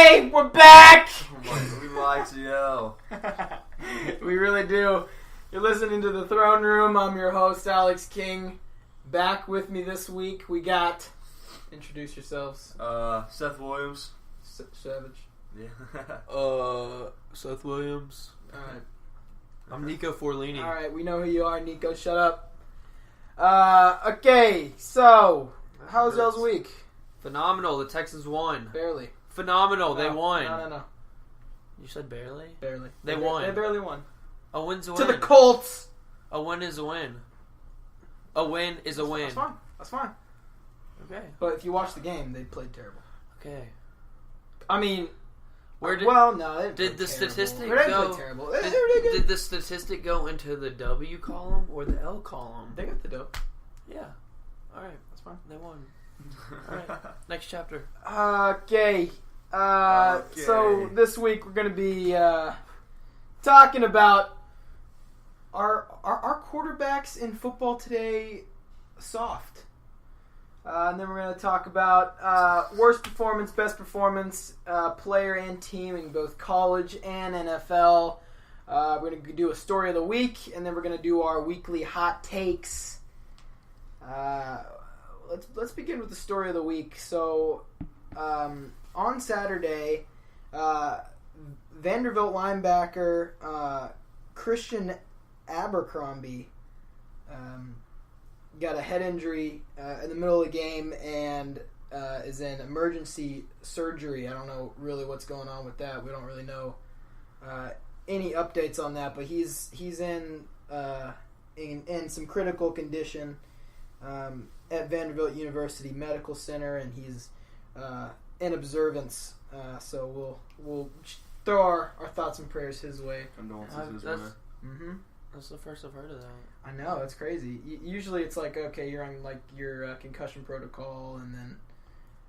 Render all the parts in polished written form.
Okay, we're back! Oh my, we like to yell. We really do. You're listening to The Throne Room. I'm your host, Alex King. Back with me this week, we got... Introduce yourselves. Seth Williams. Savage. Yeah. Seth Williams. Alright. I'm Nico Forlini. Alright, we know who you are, Nico. Shut up. Okay, so... How was y'all's week? Phenomenal. The Texans won. Barely. Phenomenal. They won. No. You said barely? Barely. They won. They barely won. A win's a To win. the Colts! A win is a win. A win is a win. That's fine. Okay. But if you watch the game, they played terrible. Okay. I mean... Where did did the statistic go? go? Terrible. Did the statistic go into the W column or the L column? They got the dope. Yeah. All right. That's fine. They won. All right. Next chapter. Okay. So this week we're going to be talking about our quarterbacks in football today soft. And then we're going to talk about worst performance, best performance, player and team in both college and NFL. We're going to do a story of the week, and then we're going to do our weekly hot takes. Let's begin with the story of the week. So, on Saturday, Vanderbilt linebacker Christian Abercrombie got a head injury in the middle of the game and is in emergency surgery. I don't know really what's going on with that. We don't really know any updates on that, but he's in some critical condition at Vanderbilt University Medical Center, and he's in observance. So we'll throw our thoughts and prayers his way. Condolences his way. Mm-hmm. That's the first I've heard of that. I know, it's crazy. Usually it's like, okay, you're on like your concussion protocol, and then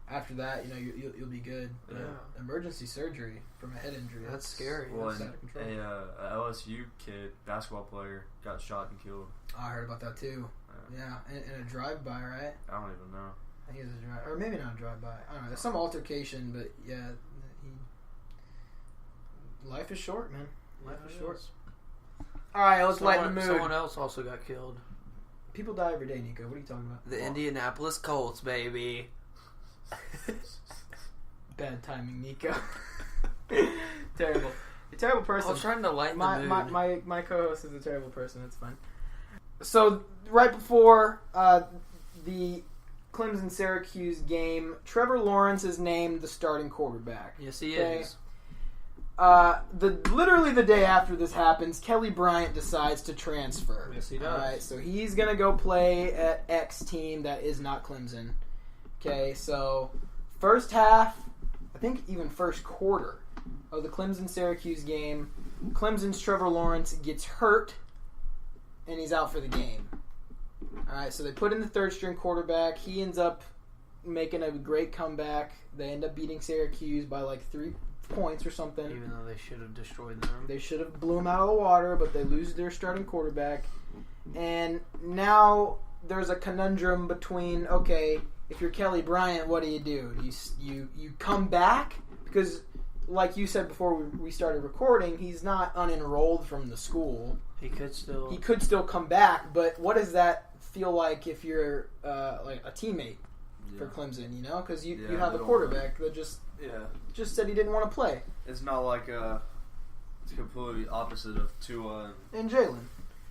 after that, you'll be good. But emergency surgery from a head injury. That's scary. Well, That's out of control. a LSU kid, basketball player, got shot and killed. I heard about that too. Yeah, in a drive-by, right? I don't even know. I think it was a drive, or maybe not a drive-by. I don't know. There's some altercation, but yeah, life is short, man. Life is short. All right, let's lighten the mood. Someone else also got killed. People die every day, Nico. What are you talking about? The Indianapolis Colts, baby. Bad timing, Nico. Terrible. You're a terrible person. I was trying to lighten the mood. My co-host is a terrible person. It's fine. So, right before the Clemson-Syracuse game, Trevor Lawrence is named the starting quarterback. Yes, he is. Literally the day after this happens, Kelly Bryant decides to transfer. Yes, he does. All right, so he's going to go play at X team that is not Clemson. Okay, so first half, I think even first quarter of the Clemson-Syracuse game, Clemson's Trevor Lawrence gets hurt, and he's out for the game. All right, so they put in the third-string quarterback. He ends up making a great comeback. They end up beating Syracuse by like 3 points or something. Even though they should have destroyed them. They should have blew them out of the water, but they lose their starting quarterback. And now there's a conundrum between, okay, if you're Kelly Bryant, what do? You come back? Because, like you said before we started recording, he's not unenrolled from the school. He could still come back, but what does that feel like if you're like a teammate for Clemson, Because you have a quarterback that just said he didn't want to play. It's not like it's completely opposite of Tua and Jalen.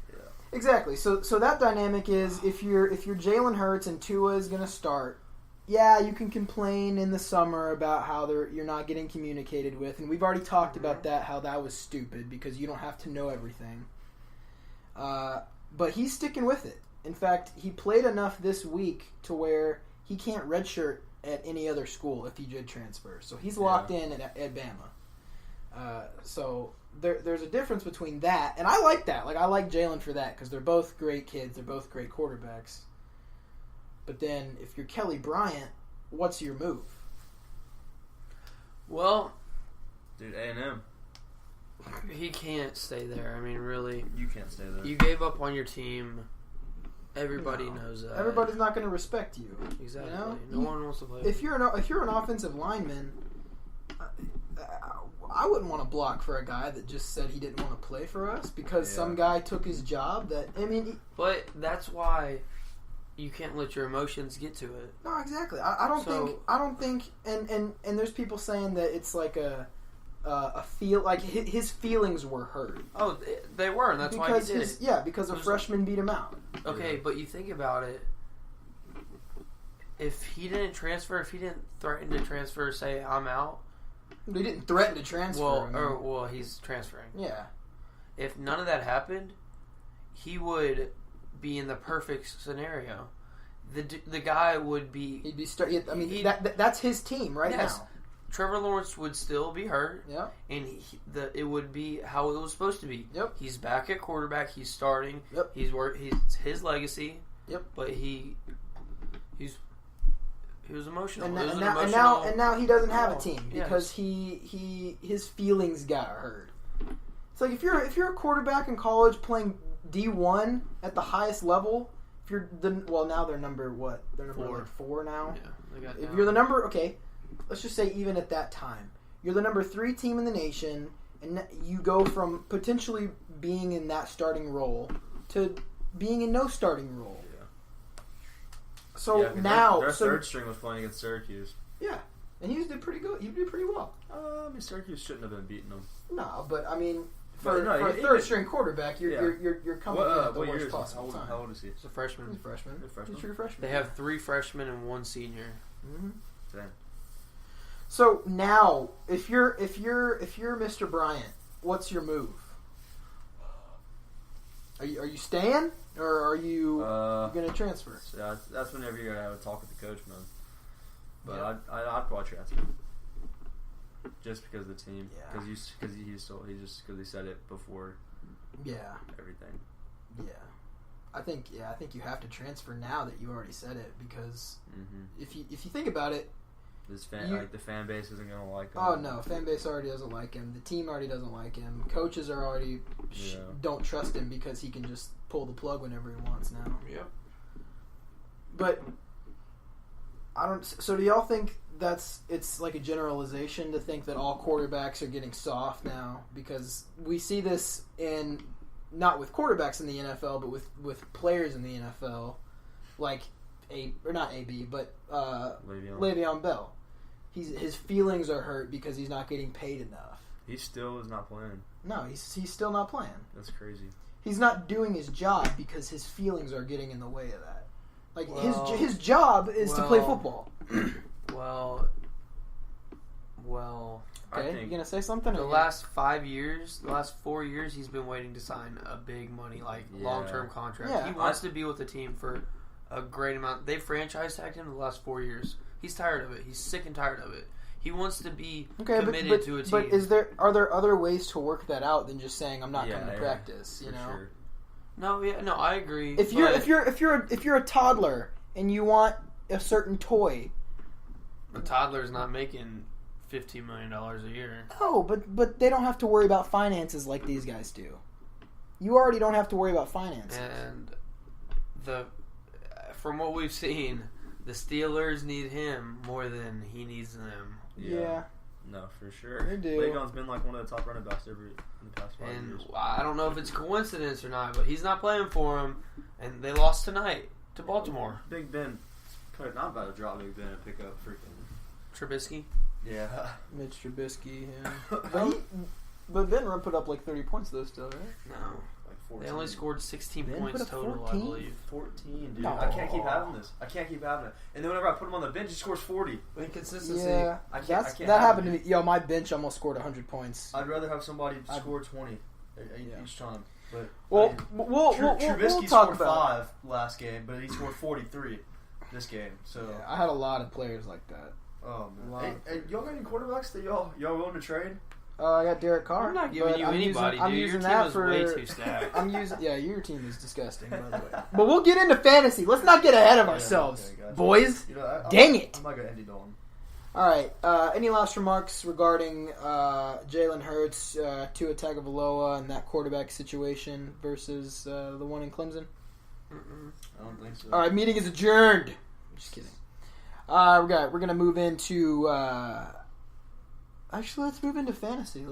Yeah. Exactly. So that dynamic is if you're Jalen Hurts and Tua is going to start, yeah, you can complain in the summer about how you're not getting communicated with, and we've already talked about that, how that was stupid because you don't have to know everything. But he's sticking with it. In fact, he played enough this week to where he can't redshirt at any other school if he did transfer. So he's locked in at Bama. So there's a difference between that, and I like that. Like, I like Jalen for that because they're both great kids. They're both great quarterbacks. But then if you're Kelly Bryant, what's your move? Well, dude, A&M. He can't stay there. I mean, really. You can't stay there. You gave up on your team. Everybody knows that. Everybody's not going to respect you. Exactly. You know? No one wants to play. If you're an offensive lineman, I wouldn't want to block for a guy that just said he didn't want to play for us because some guy took his job. But that's why you can't let your emotions get to it. No, exactly. I don't think, and there's people saying that it's like a feel like his feelings were hurt. Oh, they were, and that's why he did it. Yeah, because a freshman beat him out. Okay, but you think about it. If he didn't threaten to transfer, say I'm out. He didn't threaten to transfer. Well, he's transferring. Yeah. If none of that happened, he would be in the perfect scenario. The guy would be. He'd be. That's his team right now. Trevor Lawrence would still be hurt. Yeah. And it would be how it was supposed to be. Yep. He's back at quarterback. He's starting. Yep. He's his legacy. Yep. But he was emotional. And now he doesn't have a team because his feelings got hurt. It's like if you're a quarterback in college playing D1 at the highest level, now they're number what? They're number 4 now. Yeah. If you're the number let's just say even at that time, you're the number 3 team in the nation, and you go from potentially being in that starting role to being in no starting role. So now, their third string was playing against Syracuse. Yeah, and he did pretty good. He did pretty well. Syracuse shouldn't have been beating them. No, but I mean, for a third string quarterback, you're coming in at the worst possible time. How old is he? He's a freshman. He's a freshman. He's a true freshman. They have 3 freshmen and 1 senior. Mm-hmm. Damn. So now, if you're Mr. Bryant, what's your move? Are you staying, or are you going to transfer? So that's whenever you're going to have a talk with the coach, man. But I'd probably transfer, just because of the team. Because he said it before. Yeah. Everything. Yeah. I think you have to transfer now that you already said it, because if you think about it, the fan base isn't going to like him. Oh no, fan base already doesn't like him. The team already doesn't like him. Coaches are already don't trust him because he can just pull the plug whenever he wants now. Yep. But I don't. So do y'all think it's like a generalization to think that all quarterbacks are getting soft now? Because we see this not with quarterbacks in the NFL, but with players in the NFL, like Le'Veon Bell. His feelings are hurt because he's not getting paid enough. He still is not playing. No, he's still not playing. That's crazy. He's not doing his job because his feelings are getting in the way of that. Like his job is to play football. Well. Okay, you gonna say something? The last 4 years, he's been waiting to sign a big money, long-term contract. Yeah. He wants to be with the team for a great amount. They franchise tagged him the last 4 years. He's tired of it. He's sick and tired of it. He wants to be committed to a team. But are there other ways to work that out than just saying I'm not coming to practice? You know. Sure. No, I agree. If you're a toddler and you want a certain toy, a toddler's not making $15 million a year. No, but they don't have to worry about finances like these guys do. You already don't have to worry about finances. And from what we've seen, the Steelers need him more than he needs them. Yeah. No, for sure. They do. Le'Veon's been like one of the top running backs in the past 5 years. I don't know if it's coincidence or not, but he's not playing for him, and they lost tonight to Baltimore. Big Ben, not about to drop Big Ben and pick up freaking Trubisky. Yeah. Mitch Trubisky. Yeah. But Ben put up like 30 points though still, right? No. 14. They only scored 16 Ben points total, 14? I believe. 14, dude. No. I can't keep having this. And then whenever I put him on the bench, he scores 40. Inconsistency. Yeah, I can't that happened to me. Yo, my bench almost scored 100 points. I'd rather have somebody score 20 each time. But we'll Trubisky talk scored about 5 last game, but he scored 43 this game. So yeah, I had a lot of players like that. Oh man, hey, y'all got any quarterbacks that y'all willing to trade? I got Derek Carr. I'm not giving you anybody, dude. Your team is way too stacked. Your team is disgusting, by the way. But we'll get into fantasy. Let's not get ahead of ourselves, okay, gotcha. boys. I'm not gonna end it on. All right. Any last remarks regarding Jalen Hurts, Tua Tagovailoa, and that quarterback situation versus the one in Clemson? I don't think so. All right. Meeting is adjourned. I'm just kidding. We're gonna move into Actually, let's move into fantasy.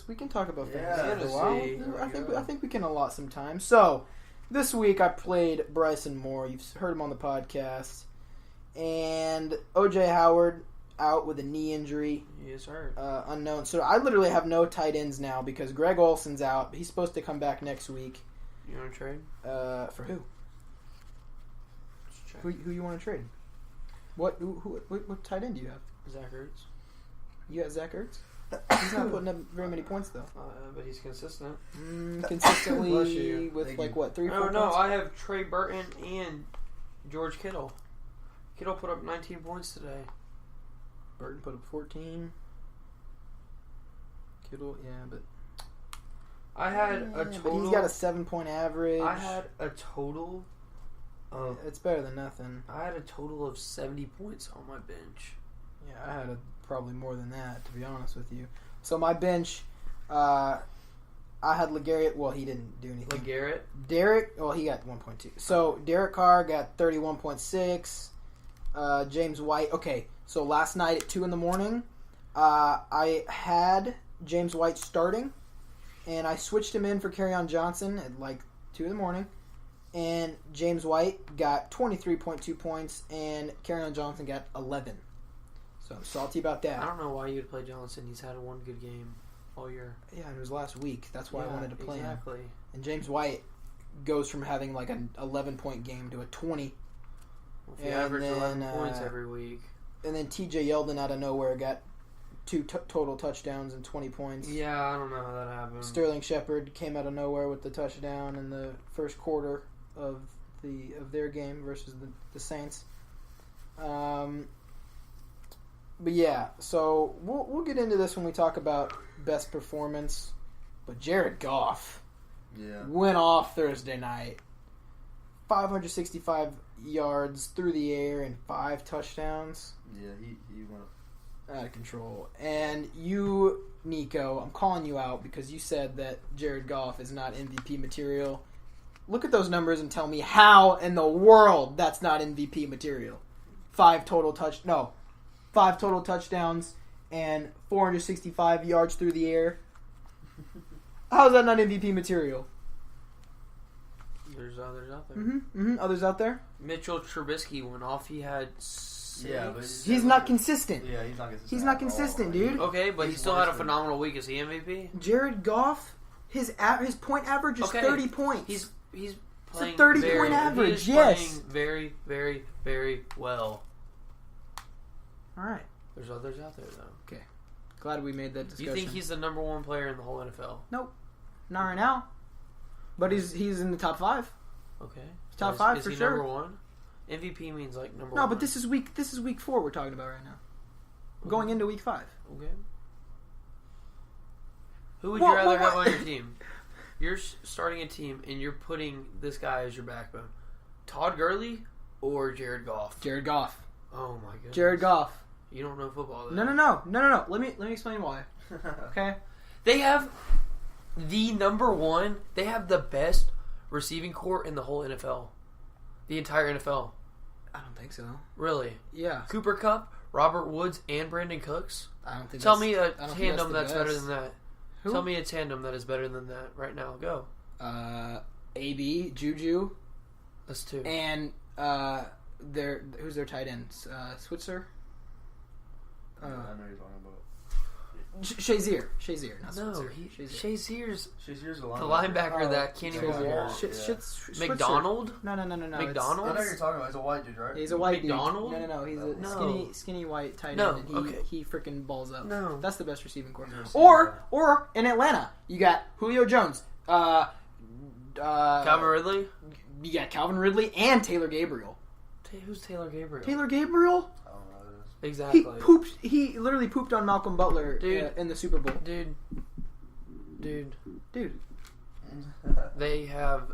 We can talk about Yeah, fantasy for a while. fantasy. I think we can allot some time. So, this week I played Bryson Moore. You've heard him on the podcast. And O.J. Howard out with a knee injury. He is hurt. Unknown. So I literally have no tight ends now because Greg Olson's out. He's supposed to come back next week. You want to trade? For who? Who you want to trade? What tight end do you have? Zach Ertz. You got Zach Ertz? He's not putting up very many points though. But he's consistent. Consistently with Thank like you. what 3 or 4 points? No, I have Trey Burton and George Kittle. Kittle put up 19 points today. Burton put up 14. Kittle, yeah, but I had a total. But he's got a 7-point average. I had a total. It's better than nothing. I had a total of 70 points on my bench. Yeah, I had probably more than that, to be honest with you. So my bench, I had LeGarrette. Well, he didn't do anything. LeGarrette? Derek, well, he got 1.2. So Derek Carr got 31.6. James White. Okay, so last night at 2 in the morning, I had James White starting, and I switched him in for Kerryon Johnson at like 2 in the morning. And James White got 23.2 points, and Kerryon Johnson got 11. So I'm salty about that. I don't know why you'd play Johnson. He's had one good game all year. Yeah, it was last week. That's why I wanted to play him. Exactly. And James White goes from having like an 11-point game to a 20. Well, if you average 11 points every week. And then TJ Yeldon out of nowhere got 2 total touchdowns and 20 points. Yeah, I don't know how that happened. Sterling Shepard came out of nowhere with the touchdown in the first quarter of their game versus the Saints. But yeah, so we'll get into this when we talk about best performance. But Jared Goff went off Thursday night. 565 yards through the air and 5 touchdowns. Yeah, he went out of control. And you, Nico, I'm calling you out because you said that Jared Goff is not MVP material. Look at those numbers and tell me how in the world that's not MVP material. 5 total touchdowns and 465 yards through the air. How is that not MVP material? There's others out there. Others out there? Mitchell Trubisky went off. He had 6. Yeah, but he's not consistent. Yeah, he's not consistent. He's not consistent, dude. Okay, but he still had a phenomenal week. Is he MVP? Jared Goff, his point average is 30 points. He's playing it's a 30-point average, playing very, very, very well. All right. There's others out there, though. Okay. Glad we made that discussion. You think he's the number 1 player in the whole NFL? Nope. Not right now. But he's in the top 5. Okay. Top 5 is for he sure. number 1? MVP means like number 1. No, but this is week 4 we're talking about right now. Okay. Going into week 5. Okay. Who would you rather have on your team? You're starting a team and you're putting this guy as your backbone. Todd Gurley or Jared Goff? Jared Goff. Oh my goodness. Jared Goff. You don't know football, though. No. Let me explain why. Okay. They have the number 1. They have the best receiving corps in the whole NFL. The entire NFL. I don't think so. Really? Yeah. Cooper Kupp, Robert Woods, and Brandon Cooks? I don't think Tell me a tandem tandem that's better than that. Who? Tell me a tandem that is better than that right now. Go. AB, Juju. That's 2. And who's their tight end? Switzer? I know you're talking about. Shazier, not No, Switzer. Shazier's the linebacker that can't even ball. McDonald? No. McDonald? I know you're talking about. He's a white dude, right? He's a white McDonald? dude. No. He's a skinny white tight end. No, And okay. he freaking balls up. No. That's the best receiving corps. Or Or in Atlanta, you got Julio Jones, Calvin Ridley? You got Calvin Ridley and Taylor Gabriel. Who's Taylor Gabriel? Taylor Gabriel? I don't know who it is. Exactly. He literally pooped on Malcolm Butler in the Super Bowl. Dude. They have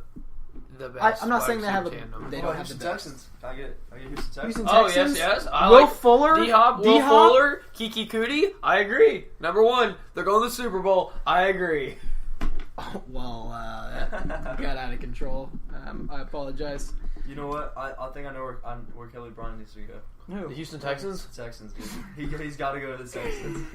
the best. I'm not saying they have tandem. They don't have the Houston best. Texans. I get Houston Texans. Houston Oh, Texans. yes. Will Fuller. D-Hop, Will Fuller, Kiki Kuti. I agree. Number 1. They're going to the Super Bowl. I agree. Oh, well, that got out of control. I apologize. You know what? I think I know where Kelly Bryant needs to go. No. The Houston Texans? The Texans, dude. He's got to go to the Texans.